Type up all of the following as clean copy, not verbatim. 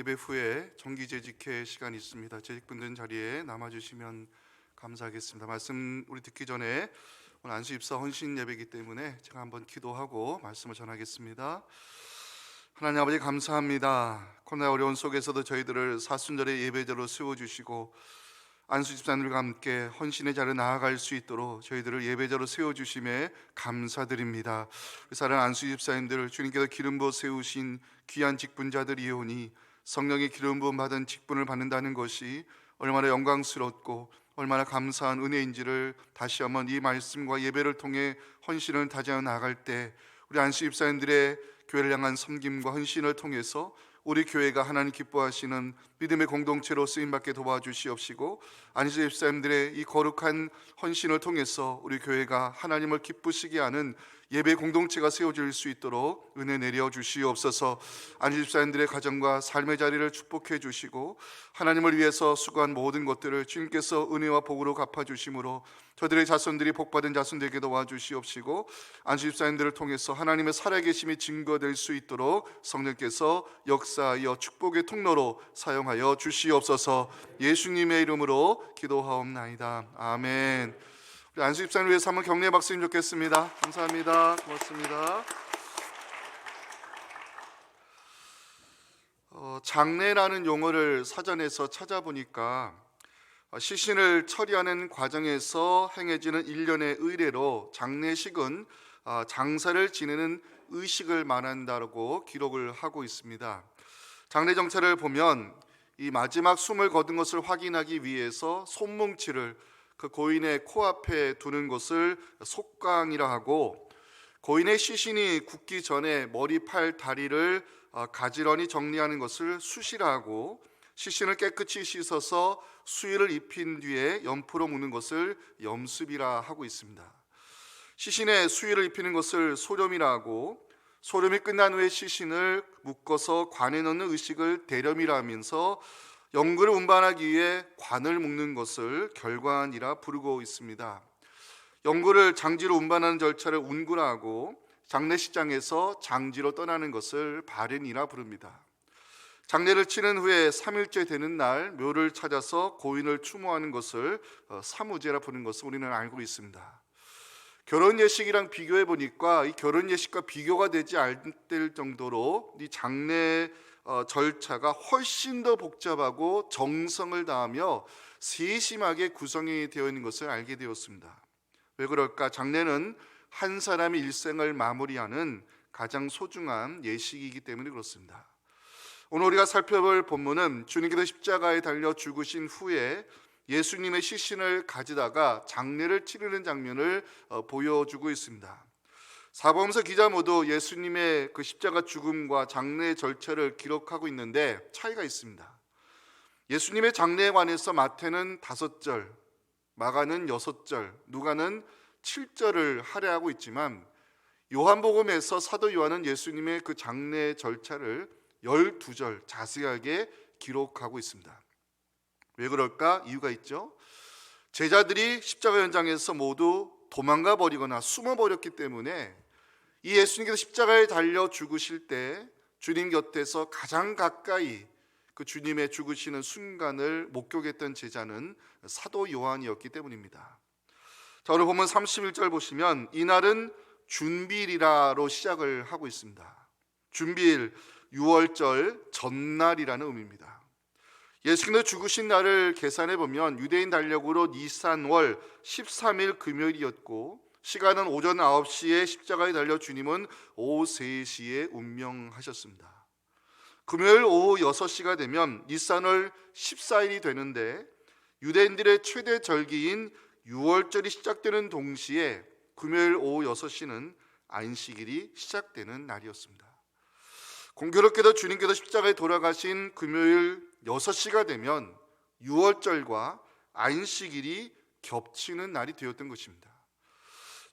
예배 후에 정기재직회 시간이 있습니다. 재직분들은 자리에 남아주시면 감사하겠습니다. 말씀 우리 듣기 전에 오늘 안수입사 헌신 예배이기 때문에 제가 한번 기도하고 말씀을 전하겠습니다. 하나님 아버지 감사합니다. 코로나 어려운 속에서도 저희들을 사순절의 예배자로 세워주시고 안수집사님들과 함께 헌신의 자리에 나아갈 수 있도록 저희들을 예배자로 세워주심에 감사드립니다. 사랑하는 안수집사님들, 주님께서 기름 부어 세우신 귀한 직분자들이오니 성령의 기름 부음 받은 직분을 받는다는 것이 얼마나 영광스럽고 얼마나 감사한 은혜인지를 다시 한번 이 말씀과 예배를 통해 헌신을 다지어 나아갈 때 우리 안수집사님들의 교회를 향한 섬김과 헌신을 통해서 우리 교회가 하나님 기뻐하시는 믿음의 공동체로 쓰임받게 도와주시옵시고 안수집사님들의 이 거룩한 헌신을 통해서 우리 교회가 하나님을 기쁘시게 하는 예배 공동체가 세워질 수 있도록 은혜 내려 주시옵소서. 안수집사님들의 가정과 삶의 자리를 축복해 주시고 하나님을 위해서 수고한 모든 것들을 주님께서 은혜와 복으로 갚아주심으로 저들의 자손들이 복받은 자손 되게 도와주시옵시고 안수집사님들을 통해서 하나님의 살아계심이 증거될 수 있도록 성령께서 역사하여 축복의 통로로 사용하여 주시옵소서. 예수님의 이름으로 기도하옵나이다. 아멘. 우리 안수집사님을 위해서 한번 격려의 박수님 좋겠습니다. 감사합니다. 고맙습니다. 장례라는 용어를 사전에서 찾아보니까 시신을 처리하는 과정에서 행해지는 일련의 의례로 장례식은 장사를 지내는 의식을 말한다고 기록을 하고 있습니다. 장례 정체를 보면 이 마지막 숨을 거둔 것을 확인하기 위해서 손뭉치를 그 고인의 코앞에 두는 것을 속광이라 하고, 고인의 시신이 굳기 전에 머리, 팔, 다리를 가지런히 정리하는 것을 수시라 하고, 시신을 깨끗이 씻어서 수의를 입힌 뒤에 염포로 묶는 것을 염습이라 하고 있습니다. 시신에 수의를 입히는 것을 소렴이라 하고, 소렴이 끝난 후에 시신을 묶어서 관에 넣는 의식을 대렴이라 하면서 영구를 운반하기 위해 관을 묶는 것을 결관이라 부르고 있습니다. 영구를 장지로 운반하는 절차를 운구라 하고, 장례식장에서 장지로 떠나는 것을 발인이라 부릅니다. 장례를 치른 후에 3일째 되는 날 묘를 찾아서 고인을 추모하는 것을 사무제라 부르는 것을 우리는 알고 있습니다. 결혼 예식이랑 비교해 보니까 이 결혼 예식과 비교가 되지 않을 정도로 이 장례 절차가 훨씬 더 복잡하고 정성을 다하며 세심하게 구성이 되어 있는 것을 알게 되었습니다. 왜 그럴까? 장례는 한 사람의 일생을 마무리하는 가장 소중한 예식이기 때문에 그렇습니다. 오늘 우리가 살펴볼 본문은 주님께서 십자가에 달려 죽으신 후에 예수님의 시신을 가지다가 장례를 치르는 장면을 보여주고 있습니다. 사복음서 기자 모두 예수님의 그 십자가 죽음과 장례 절차를 기록하고 있는데 차이가 있습니다. 예수님의 장례에 관해서 마태는 5절, 마가는 6절, 누가는 7절을 할애하고 있지만 요한복음에서 사도 요한은 예수님의 그 장례 절차를 12절 자세하게 기록하고 있습니다. 왜 그럴까? 이유가 있죠. 제자들이 십자가 현장에서 모두 도망가 버리거나 숨어 버렸기 때문에 이 예수님께서 십자가에 달려 죽으실 때 주님 곁에서 가장 가까이 그 주님의 죽으시는 순간을 목격했던 제자는 사도 요한이었기 때문입니다. 자, 오늘 보면 31절 보시면 이날은 준비일이라로 시작을 하고 있습니다. 준비일, 6월절 전날이라는 의미입니다. 예수님의 죽으신 날을 계산해 보면 유대인 달력으로 니산월 13일 금요일이었고, 시간은 오전 9시에 십자가에 달려 주님은 오후 3시에 운명하셨습니다. 금요일 오후 6시가 되면 니산월 14일이 되는데 유대인들의 최대 절기인 6월절이 시작되는 동시에 금요일 오후 6시는 안식일이 시작되는 날이었습니다. 공교롭게도 주님께서 십자가에 돌아가신 금요일 6시가 되면 6월절과 안식일이 겹치는 날이 되었던 것입니다.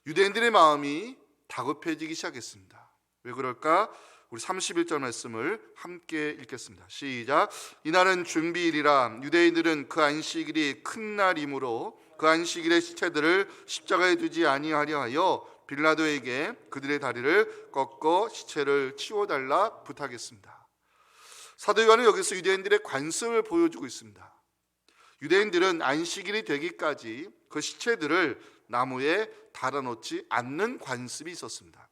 유대인들의 마음이 다급해지기 시작했습니다. 왜 그럴까? 우리 31절 말씀을 함께 읽겠습니다. 시작. 이날은 준비일이라 유대인들은 그 안식일이 큰 날이므로 그 안식일의 시체들을 십자가에 두지 아니하려 하여 빌라도에게 그들의 다리를 꺾어 시체를 치워달라 부탁했습니다. 사도 요한은 여기서 유대인들의 관습을 보여주고 있습니다. 유대인들은 안식일이 되기까지 그 시체들을 나무에 달아놓지 않는 관습이 있었습니다.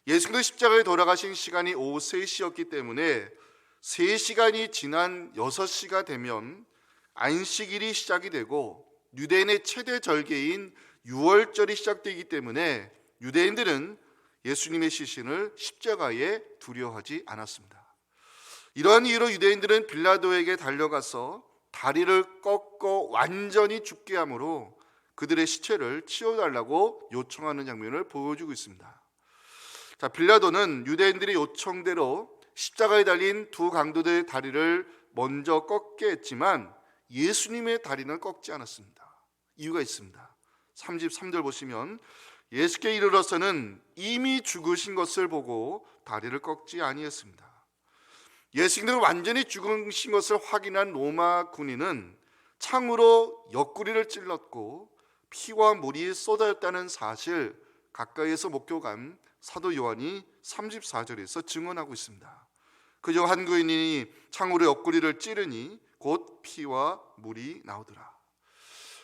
예수님도 십자가에 돌아가신 시간이 오후 3시였기 때문에 3시간이 지난 6시가 되면 안식일이 시작이 되고 유대인의 최대 절기인 유월절이 시작되기 때문에 유대인들은 예수님의 시신을 십자가에 두려워하지 않았습니다. 이러한 이유로 유대인들은 빌라도에게 달려가서 다리를 꺾고 완전히 죽게 함으로 그들의 시체를 치워달라고 요청하는 장면을 보여주고 있습니다. 자, 빌라도는 유대인들의 요청대로 십자가에 달린 두 강도들의 다리를 먼저 꺾게 했지만 예수님의 다리는 꺾지 않았습니다. 이유가 있습니다. 33절 보시면 예수께 이르러서는 이미 죽으신 것을 보고 다리를 꺾지 아니했습니다. 예수님을 완전히 죽으신 것을 확인한 로마 군인은 창으로 옆구리를 찔렀고 피와 물이 쏟아졌다는 사실 가까이에서 목격한 사도 요한이 34절에서 증언하고 있습니다. 그중 한 군인이 창으로 옆구리를 찌르니 곧 피와 물이 나오더라.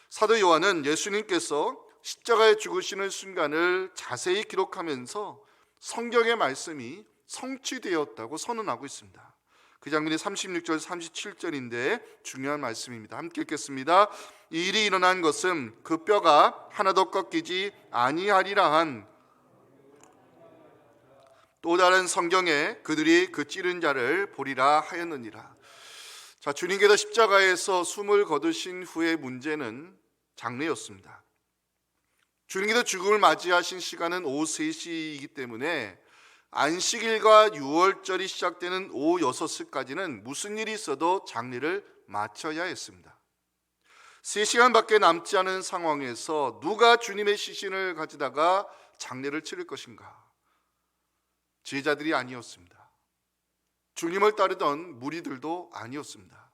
사도 요한은 예수님께서 십자가에 죽으시는 순간을 자세히 기록하면서 성경의 말씀이 성취되었다고 선언하고 있습니다. 그 장면이 36절 37절인데 중요한 말씀입니다. 함께 읽겠습니다. 이 일이 일어난 것은 그 뼈가 하나도 꺾이지 아니하리라 한 또 다른 성경에 그들이 그 찌른 자를 보리라 하였느니라. 자, 주님께서 십자가에서 숨을 거두신 후의 문제는 장례였습니다. 주님께서 죽음을 맞이하신 시간은 오후 3시이기 때문에 안식일과 유월절이 시작되는 오후 6시까지는 무슨 일이 있어도 장례를 마쳐야 했습니다. 3시간밖에 남지 않은 상황에서 누가 주님의 시신을 가져다가 장례를 치를 것인가? 제자들이 아니었습니다. 주님을 따르던 무리들도 아니었습니다.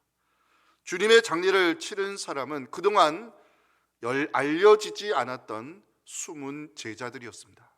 주님의 장례를 치른 사람은 그동안 알려지지 않았던 숨은 제자들이었습니다.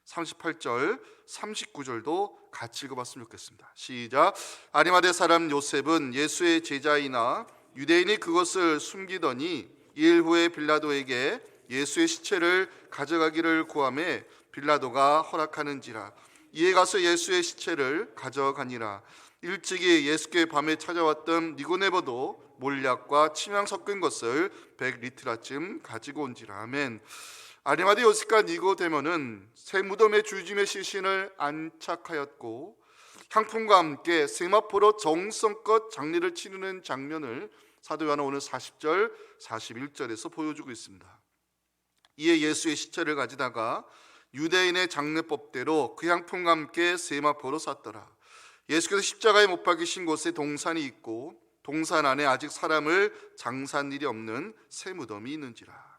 38절, 39절도 같이 읽어봤으면 좋겠습니다. 시작. 아리마대 사람 요셉은 예수의 제자이나 유대인이 그것을 숨기더니 일 후에 빌라도에게 예수의 시체를 가져가기를 구하매 빌라도가 허락하는지라. 이에 가서 예수의 시체를 가져가니라. 일찍이 예수께 밤에 찾아왔던 니고데모도 몰약과 침향 섞은 것을 100리트라쯤 가지고 온지라. 아멘. 아리마대 요셉과 니고데모는 새 무덤에 주님의 시신을 안착하였고 향품과 함께 세마포로 정성껏 장례를 치르는 장면을 사도 요한은 오늘 40절 41절에서 보여주고 있습니다. 이에 예수의 시체를 가지다가 유대인의 장례법대로 그 향품과 함께 세마포로 쌌더라. 예수께서 십자가에 못 박히신 곳에 동산이 있고 동산 안에 아직 사람을 장사한 일이 없는 새 무덤이 있는지라.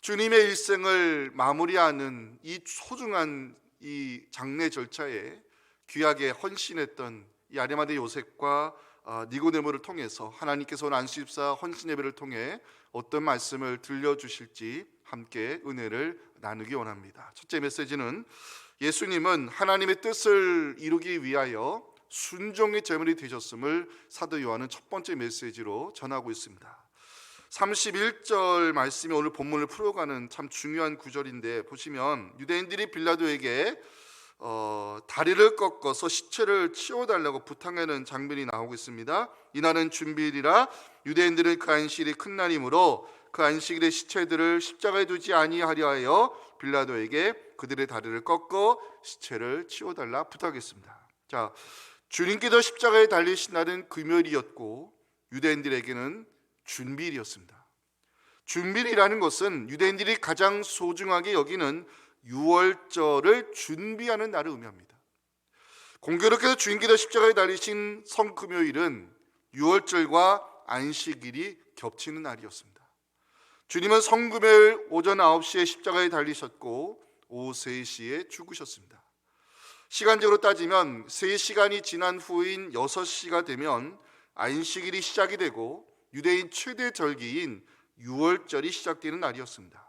주님의 일생을 마무리하는 이 소중한 이 장례 절차에 귀하게 헌신했던 이 아리마대 요셉과 니고데모를 통해서 하나님께서 오늘 안수집사 헌신 예배를 통해 어떤 말씀을 들려주실지 함께 은혜를 나누기 원합니다. 첫째 메시지는 예수님은 하나님의 뜻을 이루기 위하여 순종의 제물이 되셨음을 사도 요한은 첫 번째 메시지로 전하고 있습니다. 31절 말씀이 오늘 본문을 풀어가는 참 중요한 구절인데 보시면 유대인들이 빌라도에게 다리를 꺾어서 시체를 치워달라고 부탁하는 장면이 나오고 있습니다. 이날은 준비일이라 유대인들은 그 안식일이 큰 날이므로 그 안식일의 시체들을 십자가에 두지 아니하려 하여 빌라도에게 그들의 다리를 꺾어 시체를 치워달라 부탁했습니다. 자, 주님께서 십자가에 달리신 날은 금요일이었고 유대인들에게는 준비일이었습니다. 준비일이라는 것은 유대인들이 가장 소중하게 여기는 유월절을 준비하는 날을 의미합니다. 공교롭게도 주님께서 십자가에 달리신 성금요일은 유월절과 안식일이 겹치는 날이었습니다. 주님은 성금요일 오전 9시에 십자가에 달리셨고 오후 3시에 죽으셨습니다. 시간적으로 따지면 3시간이 지난 후인 6시가 되면 안식일이 시작이 되고 유대인 최대 절기인 유월절이 시작되는 날이었습니다.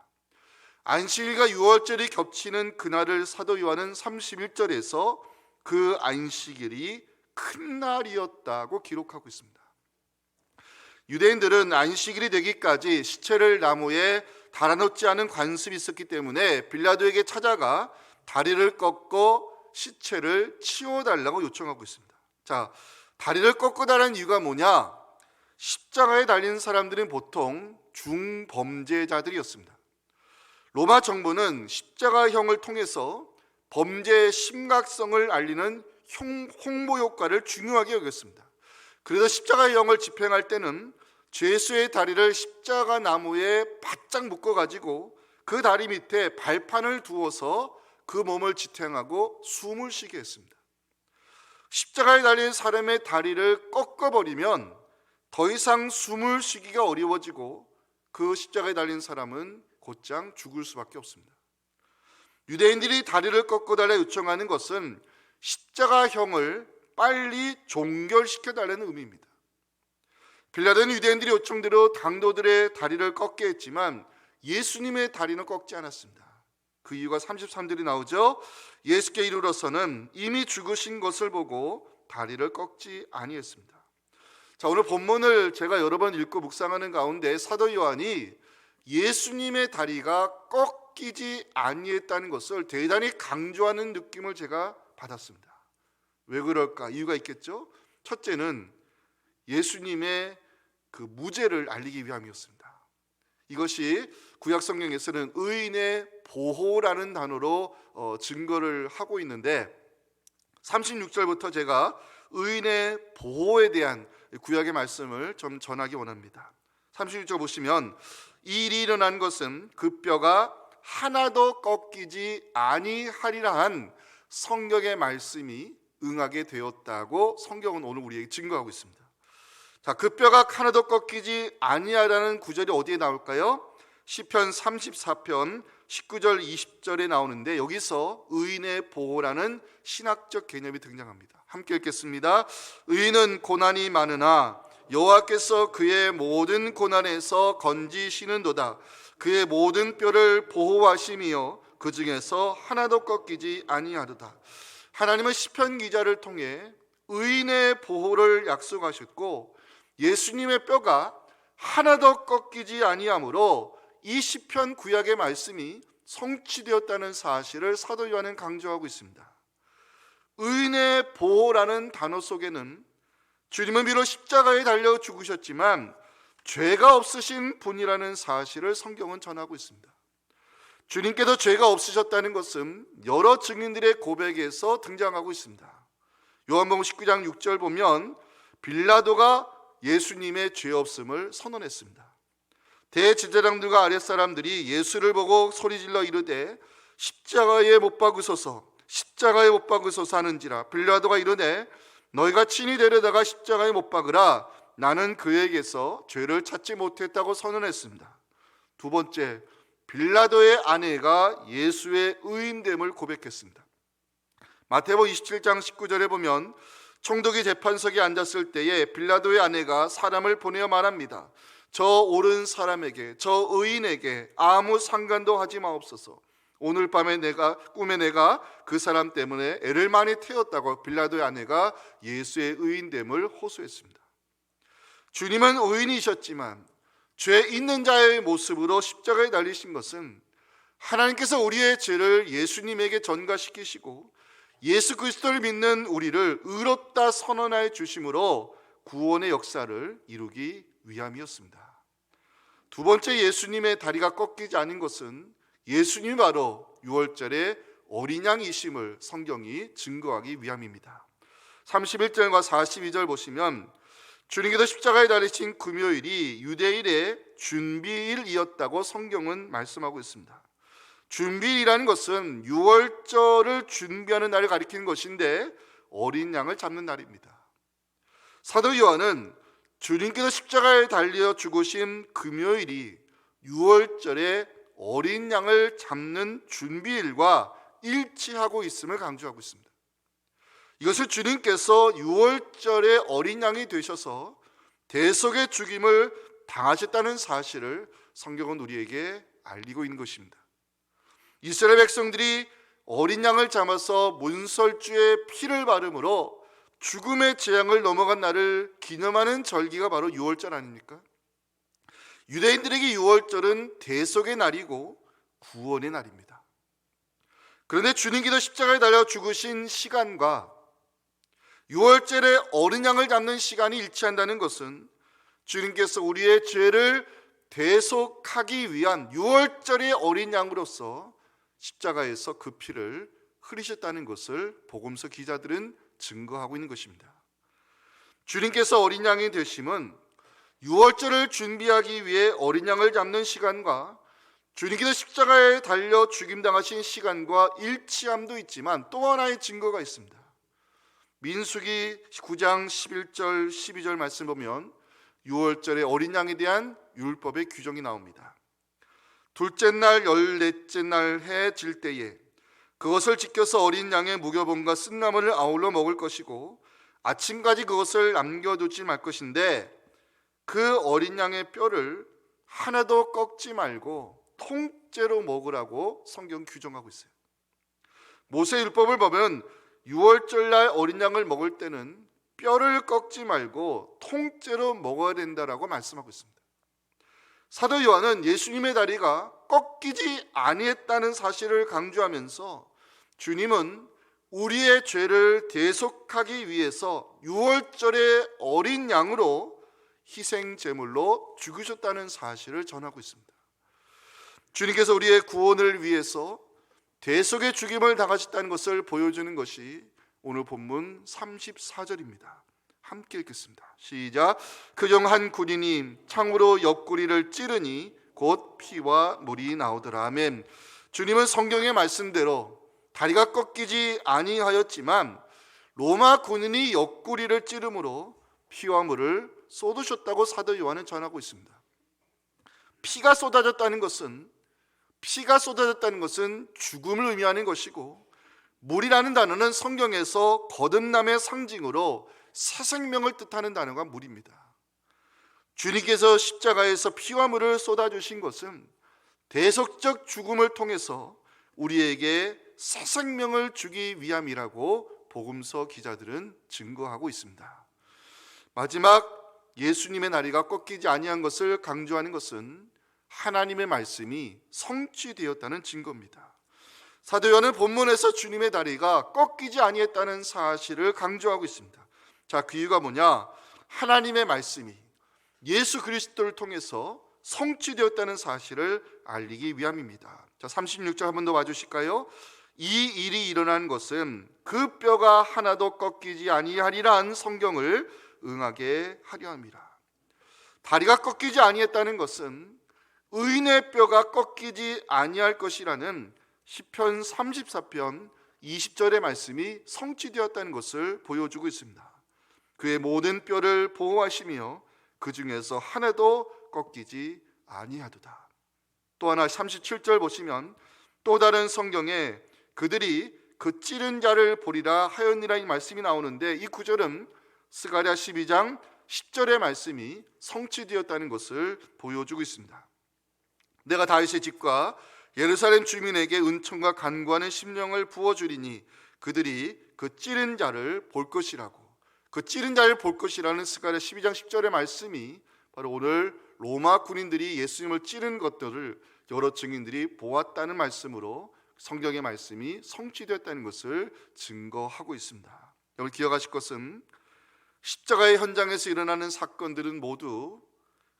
안식일과 유월절이 겹치는 그날을 사도 요한은 31절에서 그 안식일이 큰 날이었다고 기록하고 있습니다. 유대인들은 안식일이 되기까지 시체를 나무에 달아놓지 않은 관습이 있었기 때문에 빌라도에게 찾아가 다리를 꺾고 시체를 치워달라고 요청하고 있습니다. 자, 다리를 꺾어달라는 이유가 뭐냐? 십자가에 달린 사람들은 보통 중범죄자들이었습니다. 로마 정부는 십자가형을 통해서 범죄의 심각성을 알리는 홍보 효과를 중요하게 여겼습니다. 그래서 십자가형을 집행할 때는 죄수의 다리를 십자가 나무에 바짝 묶어가지고 그 다리 밑에 발판을 두어서 그 몸을 지탱하고 숨을 쉬게 했습니다. 십자가에 달린 사람의 다리를 꺾어버리면 더 이상 숨을 쉬기가 어려워지고 그 십자가에 달린 사람은 곧장 죽을 수밖에 없습니다. 유대인들이 다리를 꺾어달라 요청하는 것은 십자가형을 빨리 종결시켜달라는 의미입니다. 빌라도는 유대인들의 요청대로 강도들의 다리를 꺾게 했지만 예수님의 다리는 꺾지 않았습니다. 그 이유가 33절이 나오죠. 예수께 이르러서는 이미 죽으신 것을 보고 다리를 꺾지 아니했습니다. 자, 오늘 본문을 제가 여러 번 읽고 묵상하는 가운데 사도 요한이 예수님의 다리가 꺾이지 아니했다는 것을 대단히 강조하는 느낌을 제가 받았습니다. 왜 그럴까? 이유가 있겠죠. 첫째는 예수님의 그 무죄를 알리기 위함이었습니다. 이것이 구약 성경에서는 의인의 보호라는 단어로 증거를 하고 있는데 36절부터 제가 의인의 보호에 대한 구약의 말씀을 좀 전하기 원합니다. 36절 보시면 이 일이 일어난 것은 그 뼈가 하나도 꺾이지 아니하리라 한 성경의 말씀이 응하게 되었다고 성경은 오늘 우리에게 증거하고 있습니다. 자, 그 뼈가 하나도 꺾이지 아니하라는 구절이 어디에 나올까요? 시편 34편 19절 20절에 나오는데 여기서 의인의 보호라는 신학적 개념이 등장합니다. 함께 읽겠습니다. 의인은 고난이 많으나 여호와께서 그의 모든 고난에서 건지시는도다. 그의 모든 뼈를 보호하심이요 그 중에서 하나도 꺾이지 아니하도다. 하나님은 시편 기자를 통해 의인의 보호를 약속하셨고 예수님의 뼈가 하나도 꺾이지 아니하므로 이 시편 구약의 말씀이 성취되었다는 사실을 사도 요한은 강조하고 있습니다. 의인의 보호라는 단어 속에는 주님은 비록 십자가에 달려 죽으셨지만 죄가 없으신 분이라는 사실을 성경은 전하고 있습니다. 주님께서 죄가 없으셨다는 것은 여러 증인들의 고백에서 등장하고 있습니다. 요한복음 19장 6절 보면 빌라도가 예수님의 죄 없음을 선언했습니다. 대제사장들과 아랫사람들이 예수를 보고 소리질러 이르되 십자가에 못 박으소서 십자가에 못 박으소서 하는지라. 빌라도가 이르되 너희가 친히 데려다가 십자가에 못 박으라. 나는 그에게서 죄를 찾지 못했다고 선언했습니다. 두 번째, 빌라도의 아내가 예수의 의인됨을 고백했습니다. 마태복음 27장 19절에 보면 총독이 재판석에 앉았을 때에 빌라도의 아내가 사람을 보내어 말합니다. 저 옳은 사람에게, 저 의인에게 아무 상관도 하지 마옵소서. 오늘 밤에 꿈에 내가 그 사람 때문에 애를 많이 태웠다고 빌라도의 아내가 예수의 의인됨을 호소했습니다. 주님은 의인이셨지만 죄 있는 자의 모습으로 십자가에 달리신 것은 하나님께서 우리의 죄를 예수님에게 전가시키시고 예수 그리스도를 믿는 우리를 의롭다 선언하여 주심으로 구원의 역사를 이루기 위함이었습니다. 두 번째, 예수님의 다리가 꺾이지 않은 것은 예수님이 바로 6월절의 어린 양이심을 성경이 증거하기 위함입니다. 31절과 42절 보시면 주님께서 십자가에 달리신 금요일이 유대일의 준비일이었다고 성경은 말씀하고 있습니다. 준비일이라는 것은 6월절을 준비하는 날을 가리키는 것인데 어린 양을 잡는 날입니다. 사도 요한은 주님께서 십자가에 달려 죽으신 금요일이 6월절에 어린 양을 잡는 준비일과 일치하고 있음을 강조하고 있습니다. 이것을 주님께서 6월절에 어린 양이 되셔서 대속의 죽임을 당하셨다는 사실을 성경은 우리에게 알리고 있는 것입니다. 이스라엘 백성들이 어린 양을 잡아서 문설주에 피를 바름으로 죽음의 재앙을 넘어간 날을 기념하는 절기가 바로 유월절 아닙니까? 유대인들에게 유월절은 대속의 날이고 구원의 날입니다. 그런데 주님께서 십자가에 달려 죽으신 시간과 유월절에 어린 양을 잡는 시간이 일치한다는 것은 주님께서 우리의 죄를 대속하기 위한 유월절의 어린 양으로서 십자가에서 그 피를 흘리셨다는 것을 복음서 기자들은 증거하고 있는 것입니다. 주님께서 어린 양이 되심은 유월절을 준비하기 위해 어린 양을 잡는 시간과 주님께서 십자가에 달려 죽임당하신 시간과 일치함도 있지만 또 하나의 증거가 있습니다. 민수기 9장 11절 12절 말씀 보면 유월절의 어린 양에 대한 율법의 규정이 나옵니다. 둘째 날 열넷째 날 해 질 때에 그것을 지켜서 어린 양의 무교본과 쓴나물을 아울러 먹을 것이고 아침까지 그것을 남겨두지 말 것인데 그 어린 양의 뼈를 하나도 꺾지 말고 통째로 먹으라고 성경 규정하고 있어요. 모세 율법을 보면 유월절날 어린 양을 먹을 때는 뼈를 꺾지 말고 통째로 먹어야 된다라고 말씀하고 있습니다. 사도 요한은 예수님의 다리가 꺾이지 아니했다는 사실을 강조하면서 주님은 우리의 죄를 대속하기 위해서 유월절의 어린 양으로 희생 제물로 죽으셨다는 사실을 전하고 있습니다. 주님께서 우리의 구원을 위해서 대속의 죽임을 당하셨다는 것을 보여주는 것이 오늘 본문 34절입니다. 함께 읽겠습니다. 시작. 그중 한 군인이 창으로 옆구리를 찌르니 곧 피와 물이 나오더라. 아멘. 주님은 성경의 말씀대로 다리가 꺾이지 아니하였지만 로마 군인이 옆구리를 찌르므로 피와 물을 쏟으셨다고 사도 요한은 전하고 있습니다. 피가 쏟아졌다는 것은 죽음을 의미하는 것이고, 물이라는 단어는 성경에서 거듭남의 상징으로 새 생명을 뜻하는 단어가 물입니다. 주님께서 십자가에서 피와 물을 쏟아주신 것은 대속적 죽음을 통해서 우리에게 새 생명을 주기 위함이라고 복음서 기자들은 증거하고 있습니다. 마지막 예수님의 다리가 꺾이지 아니한 것을 강조하는 것은 하나님의 말씀이 성취되었다는 증거입니다. 사도 요한은 본문에서 주님의 다리가 꺾이지 아니했다는 사실을 강조하고 있습니다. 자, 그 이유가 뭐냐? 하나님의 말씀이 예수 그리스도를 통해서 성취되었다는 사실을 알리기 위함입니다. 자, 36절 한 번 더 봐주실까요? 이 일이 일어난 것은 그 뼈가 하나도 꺾이지 아니하리라는 성경을 응하게 하려 함이라. 다리가 꺾이지 아니했다는 것은 의인의 뼈가 꺾이지 아니할 것이라는 시편 34편 20절의 말씀이 성취되었다는 것을 보여주고 있습니다. 그의 모든 뼈를 보호하시며 그 중에서 하나도 꺾이지 아니하도다. 또 하나 37절 보시면 또 다른 성경에 그들이 그 찌른 자를 보리라 하였니라 이 말씀이 나오는데, 이 구절은 스가랴 12장 10절의 말씀이 성취되었다는 것을 보여주고 있습니다. 내가 다윗의 집과 예루살렘 주민에게 은총과 간구하는 심령을 부어주리니 그들이 그 찌른 자를 볼 것이라고. 그 찌른 자를 볼 것이라는 스가랴 12장 10절의 말씀이 바로 오늘 로마 군인들이 예수님을 찌른 것들을 여러 증인들이 보았다는 말씀으로 성경의 말씀이 성취되었다는 것을 증거하고 있습니다. 여러분 기억하실 것은 십자가의 현장에서 일어나는 사건들은 모두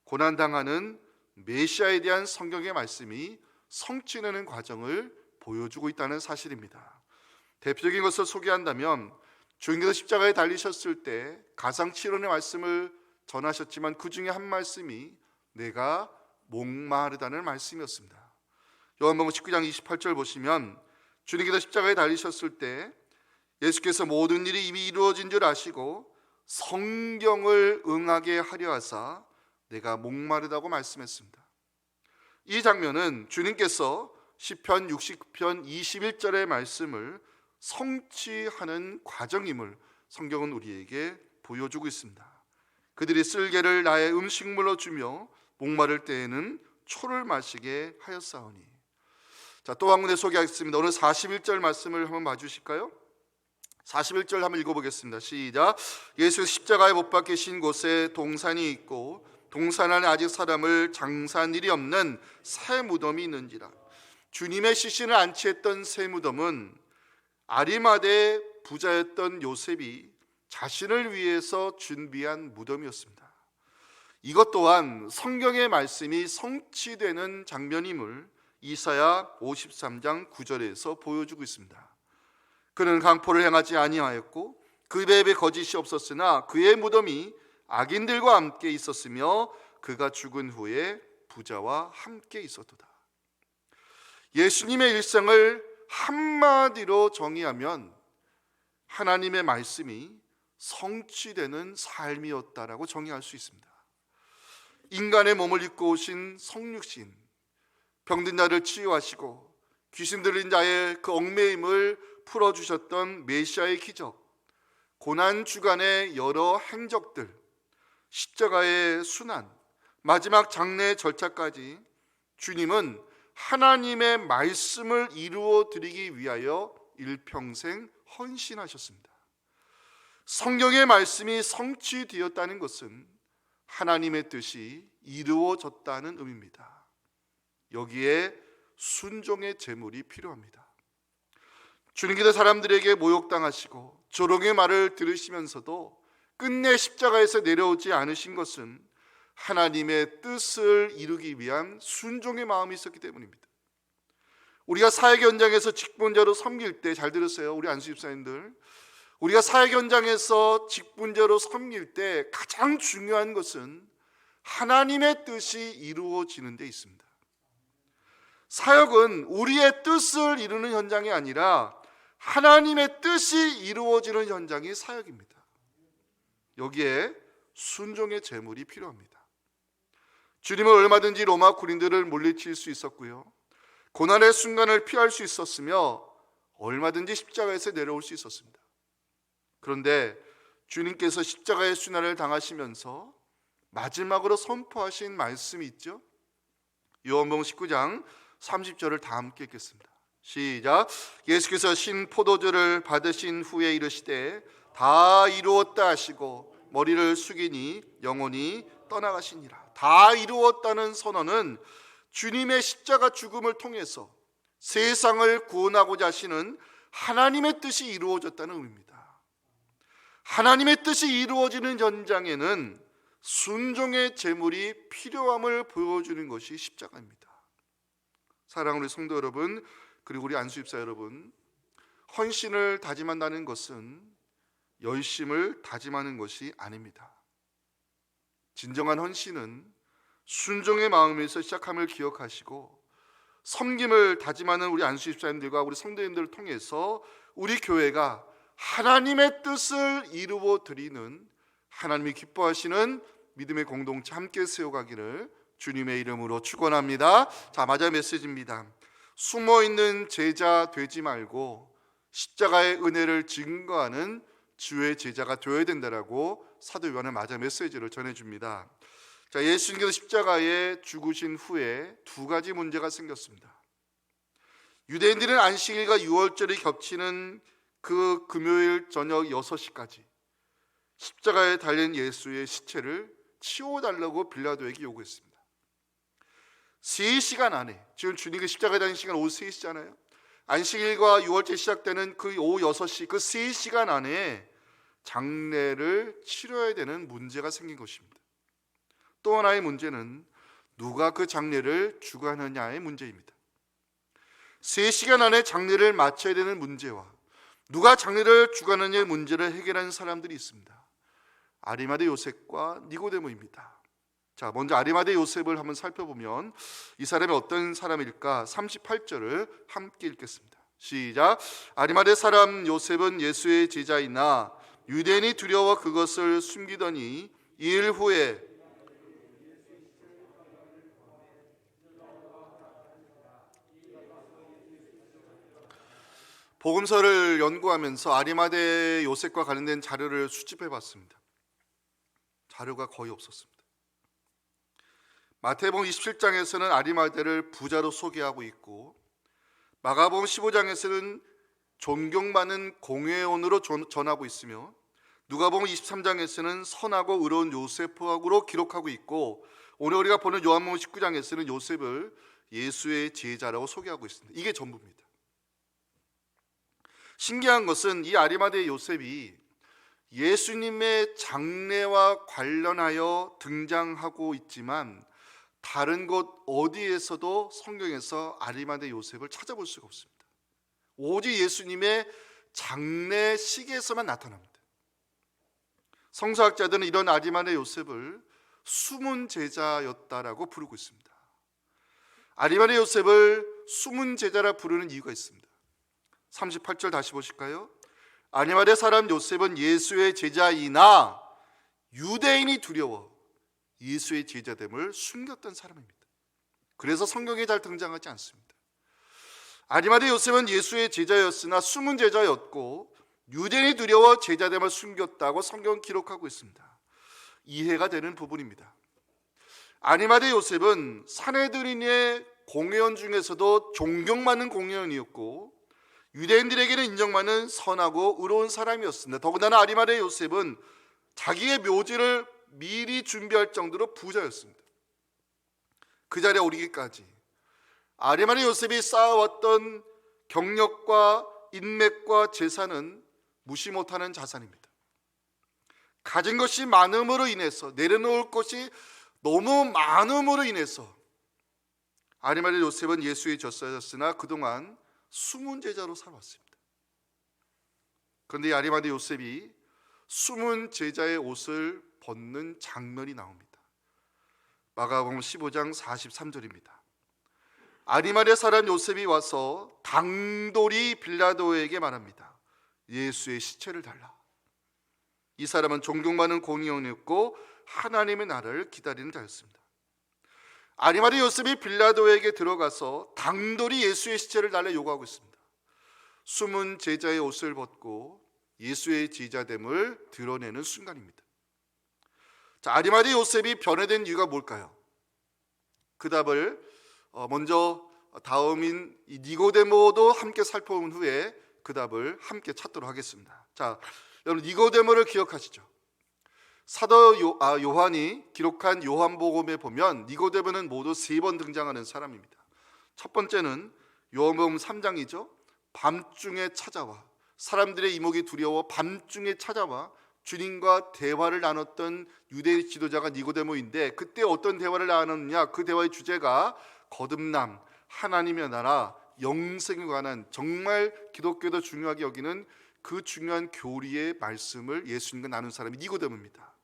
고난당하는 메시아에 대한 성경의 말씀이 성취되는 과정을 보여주고 있다는 사실입니다. 대표적인 것을 소개한다면 주님께서 십자가에 달리셨을 때 가상칠언의 말씀을 전하셨지만 그 중에 한 말씀이 내가 목마르다는 말씀이었습니다. 요한복음 19장 28절 보시면 주님께서 십자가에 달리셨을 때 예수께서 모든 일이 이미 이루어진 줄 아시고 성경을 응하게 하려 하사 내가 목마르다고 말씀했습니다. 이 장면은 주님께서 시편 60편 21절의 말씀을 성취하는 과정임을 성경은 우리에게 보여주고 있습니다. 그들이 쓸개를 나의 음식물로 주며 목마를 때에는 초를 마시게 하였사오니. 자, 또 한 군데 소개하겠습니다. 오늘 41절 말씀을 한번 봐주실까요? 41절 한번 읽어보겠습니다. 시작. 예수 십자가에 못 박히신 곳에 동산이 있고 동산 안에 아직 사람을 장사한 일이 없는 새 무덤이 있는지라. 주님의 시신을 안치했던 새 무덤은 아리마대 부자였던 요셉이 자신을 위해서 준비한 무덤이었습니다. 이것 또한 성경의 말씀이 성취되는 장면임을 이사야 53장 9절에서 보여주고 있습니다. 그는 강포를 행하지 아니하였고 그 배에 거짓이 없었으나 그의 무덤이 악인들과 함께 있었으며 그가 죽은 후에 부자와 함께 있었도다. 예수님의 일생을 한마디로 정의하면 하나님의 말씀이 성취되는 삶이었다라고 정의할 수 있습니다. 인간의 몸을 입고 오신 성육신, 병든 자를 치유하시고 귀신 들린 자의 그 얽매임을 풀어주셨던 메시아의 기적, 고난 주간의 여러 행적들, 십자가의 순환, 마지막 장례 절차까지 주님은 하나님의 말씀을 이루어 드리기 위하여 일평생 헌신하셨습니다. 성경의 말씀이 성취되었다는 것은 하나님의 뜻이 이루어졌다는 의미입니다. 여기에 순종의 제물이 필요합니다. 주님께서 사람들에게 모욕당하시고 조롱의 말을 들으시면서도 끝내 십자가에서 내려오지 않으신 것은 하나님의 뜻을 이루기 위한 순종의 마음이 있었기 때문입니다. 우리가 사역 현장에서 직분자로 섬길 때, 잘 들으세요 우리 안수 집사님들, 우리가 사역 현장에서 직분자로 섬길 때 가장 중요한 것은 하나님의 뜻이 이루어지는 데 있습니다. 사역은 우리의 뜻을 이루는 현장이 아니라 하나님의 뜻이 이루어지는 현장이 사역입니다. 여기에 순종의 제물이 필요합니다. 주님은 얼마든지 로마 군인들을 물리칠 수 있었고요, 고난의 순간을 피할 수 있었으며 얼마든지 십자가에서 내려올 수 있었습니다. 그런데 주님께서 십자가의 순환을 당하시면서 마지막으로 선포하신 말씀이 있죠. 요한복음 19장 30절을 다 함께 읽겠습니다. 시작. 예수께서 신 포도주를 받으신 후에 이르시되 다 이루었다 하시고 머리를 숙이니 영혼이 떠나가시니라. 다 이루었다는 선언은 주님의 십자가 죽음을 통해서 세상을 구원하고자 하시는 하나님의 뜻이 이루어졌다는 의미입니다. 하나님의 뜻이 이루어지는 현장에는 순종의 제물이 필요함을 보여주는 것이 십자가입니다. 사랑하는 우리 성도 여러분, 그리고 우리 안수집사 여러분, 헌신을 다짐한다는 것은 열심을 다짐하는 것이 아닙니다. 진정한 헌신은 순종의 마음에서 시작함을 기억하시고 섬김을 다짐하는 우리 안수집사님들과 우리 성도님들을 통해서 우리 교회가 하나님의 뜻을 이루어 드리는, 하나님이 기뻐하시는 믿음의 공동체 함께 세워가기를 주님의 이름으로 축원합니다. 자, 마지막 메시지입니다. 숨어있는 제자 되지 말고 십자가의 은혜를 증거하는 주의 제자가 되어야 된다라고 사도 요한은 마지막 메시지를 전해줍니다. 자, 예수님께서 십자가에 죽으신 후에 두 가지 문제가 생겼습니다. 유대인들은 안식일과 유월절이 겹치는 그 금요일 저녁 6시까지 십자가에 달린 예수의 시체를 치워달라고 빌라도에게 요구했습니다. 3시간 안에, 지금 주님이 십자가에 달린 시간 오후 3시잖아요. 안식일과 유월절 시작되는 그 오후 6시, 그 3시간 안에 장례를 치러야 되는 문제가 생긴 것입니다. 또 하나의 문제는 누가 그 장례를 주관하느냐의 문제입니다. 3시간 안에 장례를 마쳐야 되는 문제와 누가 장례를 주관하느냐의 문제를 해결하는 사람들이 있습니다. 아리마대 요셉과 니고데모입니다. 자, 먼저 아리마대 요셉을 한번 살펴보면 이 사람이 어떤 사람일까? 38절을 함께 읽겠습니다. 시작. 아리마대 사람 요셉은 예수의 제자이나 유대인이 두려워 그것을 숨기더니 2일 후에 복음서를 연구하면서 아리마대 요셉과 관련된 자료를 수집해 봤습니다. 자료가 거의 없었습니다. 마태복음 27장에서는 아리마대를 부자로 소개하고 있고, 마가복음 15장에서는 존경 많은 공회원으로 전하고 있으며 누가복음 23장에서는 선하고 의로운 요셉하고로 기록하고 있고 오늘 우리가 보는 요한복음 19장에서는 요셉을 예수의 제자라고 소개하고 있습니다. 이게 전부입니다. 신기한 것은 이 아리마대 요셉이 예수님의 장례와 관련하여 등장하고 있지만 다른 곳 어디에서도 성경에서 아리마대 요셉을 찾아볼 수가 없습니다. 오직 예수님의 장례식에서만 나타납니다. 성서학자들은 이런 아리마대 요셉을 숨은 제자였다라고 부르고 있습니다. 아리마대 요셉을 숨은 제자라 부르는 이유가 있습니다. 38절 다시 보실까요? 아리마대 사람 요셉은 예수의 제자이나 유대인이 두려워 예수의 제자됨을 숨겼던 사람입니다. 그래서 성경에 잘 등장하지 않습니다. 아리마대 요셉은 예수의 제자였으나 숨은 제자였고 유대인이 두려워 제자됨을 숨겼다고 성경은 기록하고 있습니다. 이해가 되는 부분입니다. 아리마대 요셉은 산헤드린의 공회원 중에서도 존경받는 공회원이었고 유대인들에게는 인정받는 선하고 의로운 사람이었습니다. 더군다나 아리마대 요셉은 자기의 묘지를 미리 준비할 정도로 부자였습니다. 그 자리에 오르기까지 아리마대 요셉이 쌓아왔던 경력과 인맥과 재산은 무시 못하는 자산입니다. 가진 것이 많음으로 인해서 내려놓을 것이 너무 많음으로 인해서 아리마대 요셉은 예수의 제자였으나 그동안 숨은 제자로 살아왔습니다. 그런데 아리마대 요셉이 숨은 제자의 옷을 벗는 장면이 나옵니다. 마가복음 15장 43절입니다. 아리마대 사람 요셉이 와서 당돌이 빌라도에게 말합니다. 예수의 시체를 달라. 이 사람은 존경받는 공의원이었고 하나님의 나라를 기다리는 자였습니다. 아리마대 요셉이 빌라도에게 들어가서 당돌이 예수의 시체를 달라 요구하고 있습니다. 숨은 제자의 옷을 벗고 예수의 제자됨을 드러내는 순간입니다. 자, 아리마대 요셉이 변화된 이유가 뭘까요? 그 답을 먼저 다음인 이 니고데모도 함께 살펴본 후에 그 답을 함께 찾도록 하겠습니다. 자, 여러분 니고데모를 기억하시죠? 사도 요한이 기록한 요한복음에 보면 니고데모는 모두 3번 등장하는 사람입니다. 첫 번째는 요한복음 3장이죠. 밤중에 찾아와 사람들의 이목이 두려워 밤중에 찾아와 주님과 대화를 나눴던 유대 지도자가 니고데모인데 그때 어떤 대화를 나눴느냐? 그 대화의 주제가 거듭남, 하나님의 나라, 영생에 관한 정말 기독교도 중요하게 여기는 그 중요한 교리의 말씀을 예수님과 나눈 사람이 니고데모입니다.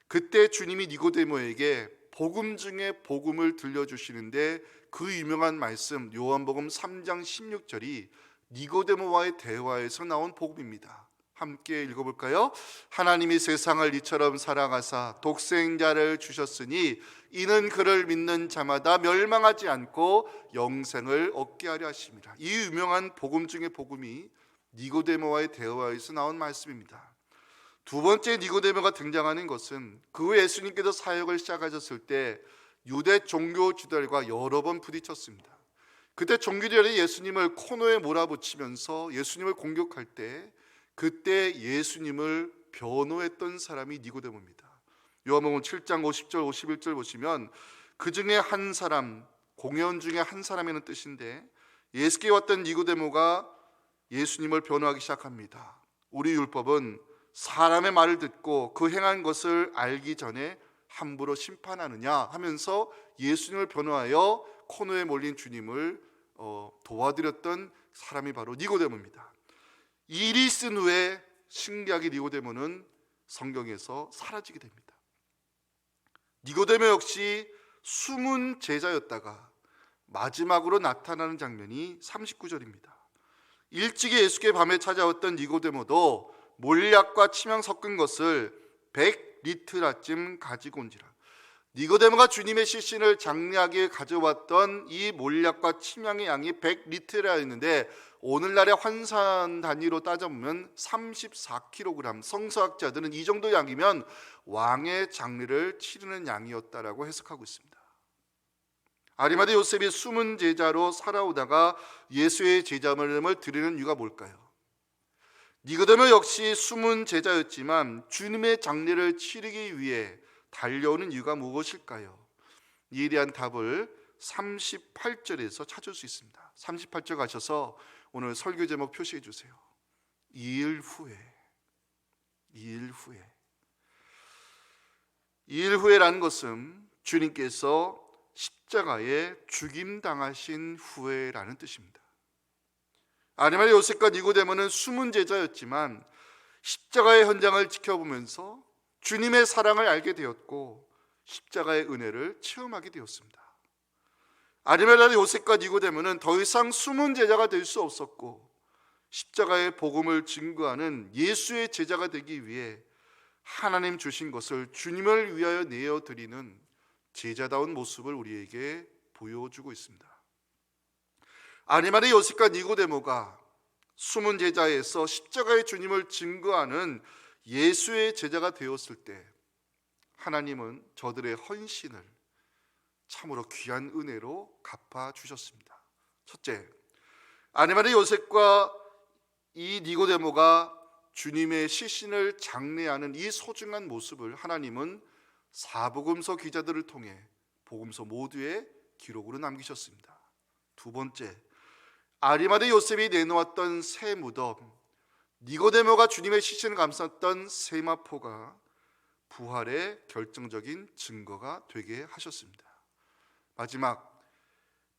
그때 주님이 니고데모에게 복음 중에 복음을 들려주시는데 그 유명한 말씀 요한복음 3장 16절이 니고데모와의 대화에서 나온 복음입니다. 함께 읽어볼까요? 하나님이 세상을 이처럼 사랑하사 독생자를 주셨으니 이는 그를 믿는 자마다 멸망하지 않고 영생을 얻게 하려 하심이라. 이 유명한 복음 중의 복음이 니고데모와의 대화에서 나온 말씀입니다. 두 번째 니고데모가 등장하는 것은 그 후 예수님께서 사역을 시작하셨을 때 유대 종교 지도자들과 여러 번 부딪혔습니다. 그때 종교지도자들이 예수님을 코너에 몰아붙이면서 예수님을 공격할 때 그때 예수님을 변호했던 사람이 니고데모입니다. 요한복음 7장 50절 51절 보시면 그 중에 한 사람, 공회원 중에 한 사람이라는 뜻인데 예수께 왔던 니고데모가 예수님을 변호하기 시작합니다. 우리 율법은 사람의 말을 듣고 그 행한 것을 알기 전에 함부로 심판하느냐 하면서 예수님을 변호하여 코너에 몰린 주님을 도와드렸던 사람이 바로 니고데모입니다. 이 일이 있은 후에 신기하게 니고데모는 성경에서 사라지게 됩니다. 니고데모 역시 숨은 제자였다가 마지막으로 나타나는 장면이 39절입니다. 일찍이 예수께 밤에 찾아왔던 니고데모도 몰약과 침향 섞은 것을 100리트라쯤 가지고 온지라. 니고데모가 주님의 시신을 장례하기에 가져왔던 이 몰약과 침향의 양이 100리트라였는데 오늘날의 환산 단위로 따져보면 34kg. 성서학자들은 이 정도 양이면 왕의 장례를 치르는 양이었다라고 해석하고 있습니다. 아리마대 요셉이 숨은 제자로 살아오다가 예수의 제자됨을 드리는 이유가 뭘까요? 니고데모 역시 숨은 제자였지만 주님의 장례를 치르기 위해 달려오는 이유가 무엇일까요? 이에 대한 답을 38절에서 찾을 수 있습니다. 38절 가셔서 오늘 설교 제목 표시해 주세요. 2일 후에. 2일 후에. 2일 후에라는 것은 주님께서 십자가에 죽임당하신 후에라는 뜻입니다. 아리마대 요셉과 니고데모는 숨은 제자였지만 십자가의 현장을 지켜보면서 주님의 사랑을 알게 되었고 십자가의 은혜를 체험하게 되었습니다. 아리마대 요셉과 니고데모는 더 이상 숨은 제자가 될 수 없었고 십자가의 복음을 증거하는 예수의 제자가 되기 위해 하나님 주신 것을 주님을 위하여 내어드리는 제자다운 모습을 우리에게 보여주고 있습니다. 아리마대 요셉과 니고데모가 숨은 제자에서 십자가의 주님을 증거하는 예수의 제자가 되었을 때 하나님은 저들의 헌신을 참으로 귀한 은혜로 갚아주셨습니다. 첫째, 아리마대 요셉과 이 니고데모가 주님의 시신을 장례하는 이 소중한 모습을 하나님은 사복음서 기자들을 통해 복음서 모두의 기록으로 남기셨습니다. 두 번째, 아리마대 요셉이 내놓았던 새 무덤, 니고데모가 주님의 시신을 감쌌던 세마포가 부활의 결정적인 증거가 되게 하셨습니다. 마지막,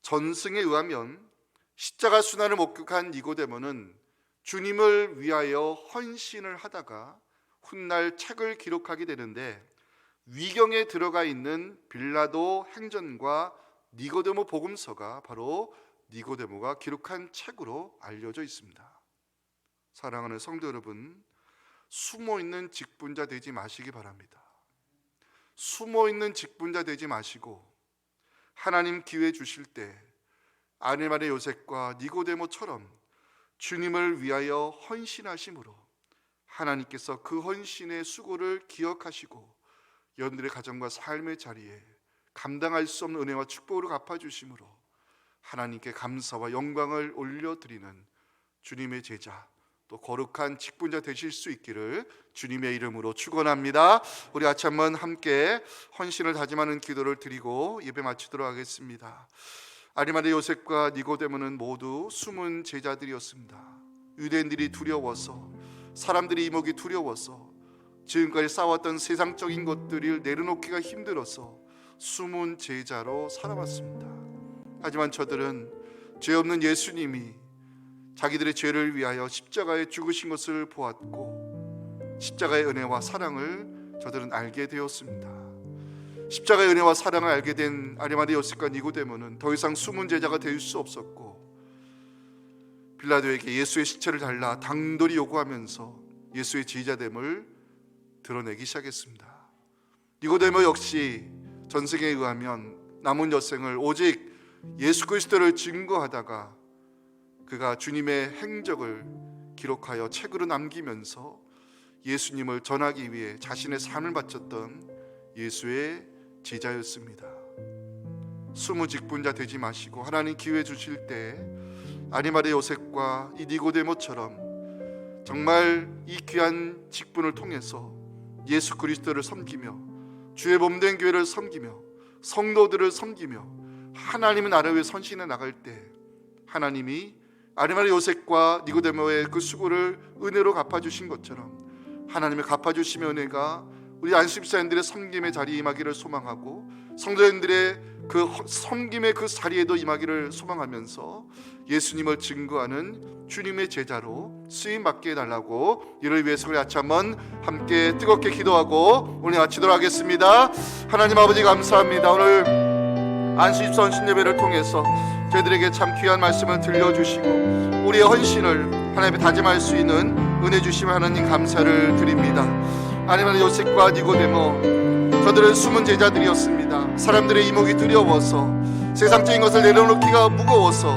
전승에 의하면 십자가 순환을 목격한 니고데모는 주님을 위하여 헌신을 하다가 훗날 책을 기록하게 되는데 위경에 들어가 있는 빌라도 행전과 니고데모 복음서가 바로 니고데모가 기록한 책으로 알려져 있습니다. 사랑하는 성도 여러분, 숨어있는 직분자 되지 마시기 바랍니다. 숨어있는 직분자 되지 마시고 하나님 기회 주실 때 아리마대 요셉과 니고데모처럼 주님을 위하여 헌신하심으로 하나님께서 그 헌신의 수고를 기억하시고 여러분들의 가정과 삶의 자리에 감당할 수 없는 은혜와 축복으로 갚아주심으로 하나님께 감사와 영광을 올려드리는 주님의 제자, 또 거룩한 직분자 되실 수 있기를 주님의 이름으로 축원합니다. 우리 같이 한번 함께 헌신을 다짐하는 기도를 드리고 예배 마치도록 하겠습니다. 아리마대 요셉과 니고데모는 모두 숨은 제자들이었습니다. 유대인들이 두려워서, 사람들이 이목이 두려워서, 지금까지 쌓아왔던 세상적인 것들을 내려놓기가 힘들어서 숨은 제자로 살아왔습니다. 하지만 저들은 죄 없는 예수님이 자기들의 죄를 위하여 십자가에 죽으신 것을 보았고 십자가의 은혜와 사랑을 저들은 알게 되었습니다. 십자가의 은혜와 사랑을 알게 된 아리마대 요셉과 니고데모는 더 이상 숨은 제자가 될 수 없었고 빌라도에게 예수의 시체를 달라 당돌이 요구하면서 예수의 제자됨을 드러내기 시작했습니다. 니고데모 역시 전승에 의하면 남은 여생을 오직 예수 그리스도를 증거하다가 그가 주님의 행적을 기록하여 책으로 남기면서 예수님을 전하기 위해 자신의 삶을 바쳤던 예수의 제자였습니다. 숨은 직분자 되지 마시고 하나님 기회 주실 때 아리마대 요셉과 이 니고데모처럼 정말 이 귀한 직분을 통해서 예수 그리스도를 섬기며 주의 몸된 교회를 섬기며 성도들을 섬기며 하나님의 나라를 위해 선신해 나갈 때 하나님이 아리마대 요셉과 니고데모의 그 수고를 은혜로 갚아주신 것처럼 하나님의 갚아주심의 은혜가 우리 안식사님들의 섬김의 자리에 임하기를 소망하고 성도님들의 그 섬김의 그 자리에도 임하기를 소망하면서 예수님을 증거하는 주님의 제자로 쓰임받게 해달라고 이를 위해서 우리 같이 한번 함께 뜨겁게 기도하고 오늘 마치도록 하겠습니다. 하나님 아버지 감사합니다. 오늘 안식 선신 예배를 통해서 저희들에게 참 귀한 말씀을 들려주시고 우리의 헌신을 하나님께 다짐할 수 있는 은혜 주시면 하나님 감사를 드립니다. 아리마대 요셉과 니고데모 저들은 숨은 제자들이었습니다. 사람들의 이목이 두려워서 세상적인 것을 내려놓기가 무거워서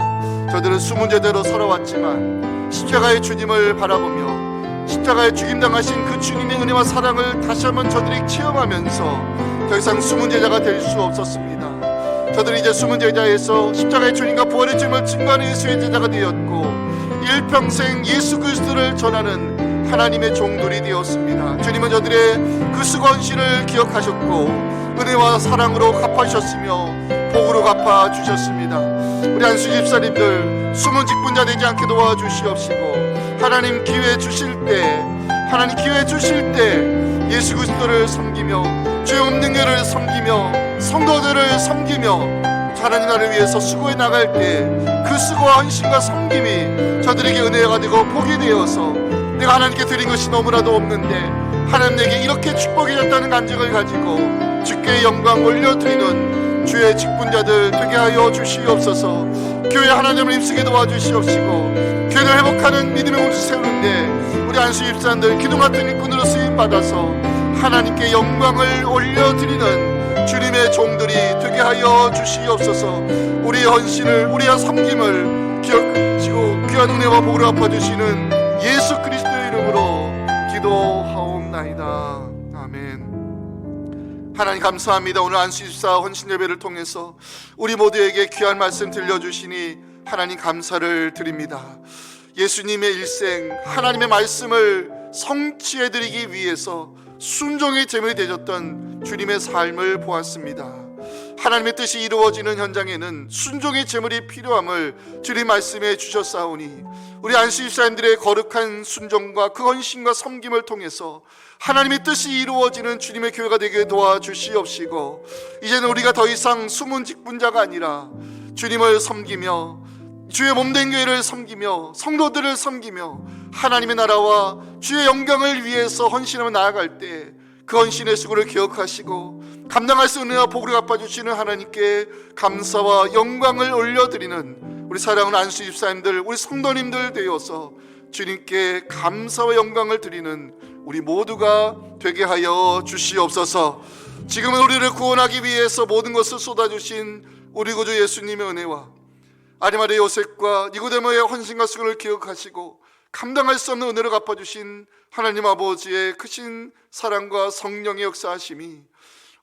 저들은 숨은 제자로 살아왔지만 십자가의 주님을 바라보며 십자가에 죽임당하신 그 주님의 은혜와 사랑을 다시 한번 저들이 체험하면서 더 이상 숨은 제자가 될 수 없었습니다. 저들은 이제 숨은 제자에서 십자가의 주님과 부활의 주님을 증거하는 예수의 제자가 되었고 일평생 예수 그리스도를 전하는 하나님의 종들이 되었습니다. 주님은 저들의 그 수건실을 기억하셨고 은혜와 사랑으로 갚아주셨으며 복으로 갚아주셨습니다. 우리 안수 집사님들 숨은 직분자 되지 않게 도와주시옵시고, 하나님 기회 주실 때 예수 그리스도를 섬기며 죄 없는 교를 섬기며 성도들을 섬기며 하나님 나를 위해서 수고해 나갈 때 그 수고와 헌신과 섬김이 저들에게 은혜가 되고 복이 되어서 내가 하나님께 드린 것이 너무나도 없는데 하나님 내게 이렇게 축복이 졌다는 간증을 가지고 주께 영광 올려드리는 주의 직분자들 되게 하여 주시옵소서. 교회 하나님을 힘쓰게 도와주시옵시고 교회를 회복하는 믿음의 공주 세우는데 우리 안수 집사님들 기둥 같은 일꾼으로 쓰임받아서 하나님께 영광을 올려드리는 주님의 종들이 되게 하여 주시옵소서. 우리의 헌신을, 우리의 섬김을 기억지고 귀한 은혜와 복을 갚아주시는 예수 그리스도의 이름으로 기도하옵나이다. 아멘. 하나님 감사합니다. 오늘 안수집사 헌신 예배를 통해서 우리 모두에게 귀한 말씀 들려주시니 하나님 감사를 드립니다. 예수님의 일생, 하나님의 말씀을 성취해드리기 위해서 순종의 제물이 되셨던 주님의 삶을 보았습니다. 하나님의 뜻이 이루어지는 현장에는 순종의 제물이 필요함을 주님 말씀해 주셨사오니 우리 안수집사님들의 거룩한 순종과 그 헌신과 섬김을 통해서 하나님의 뜻이 이루어지는 주님의 교회가 되게 도와주시옵시고, 이제는 우리가 더 이상 숨은 직분자가 아니라 주님을 섬기며 주의 몸된 교회를 섬기며 성도들을 섬기며 하나님의 나라와 주의 영광을 위해서 헌신하며 나아갈 때 그 헌신의 수고를 기억하시고 감당할 수 있는 은혜와 복을 갚아주시는 하나님께 감사와 영광을 올려드리는 우리 사랑하는 안수 집사님들, 우리 성도님들 되어서 주님께 감사와 영광을 드리는 우리 모두가 되게 하여 주시옵소서. 지금은 우리를 구원하기 위해서 모든 것을 쏟아주신 우리 구주 예수님의 은혜와 아리마대 요셉과 니고데모의 헌신과 수고를 기억하시고 감당할 수 없는 은혜를 갚아주신 하나님 아버지의 크신 사랑과 성령의 역사하심이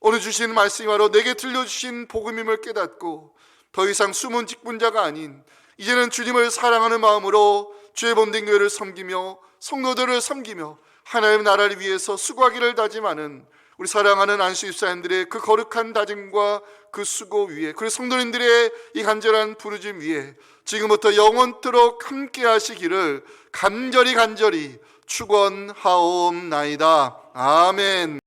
오늘 주신 말씀이 바로 내게 들려주신 복음임을 깨닫고 더 이상 숨은 직분자가 아닌 이제는 주님을 사랑하는 마음으로 주의 몸된 교회를 섬기며 성도들을 섬기며 하나님의 나라를 위해서 수고하기를 다짐하는 우리 사랑하는 안수 집사님들의 그 거룩한 다짐과 그 수고 위에, 그리고 성도님들의 이 간절한 부르심 위에 지금부터 영원토록 함께 하시기를 간절히 축원하옵나이다. 아멘.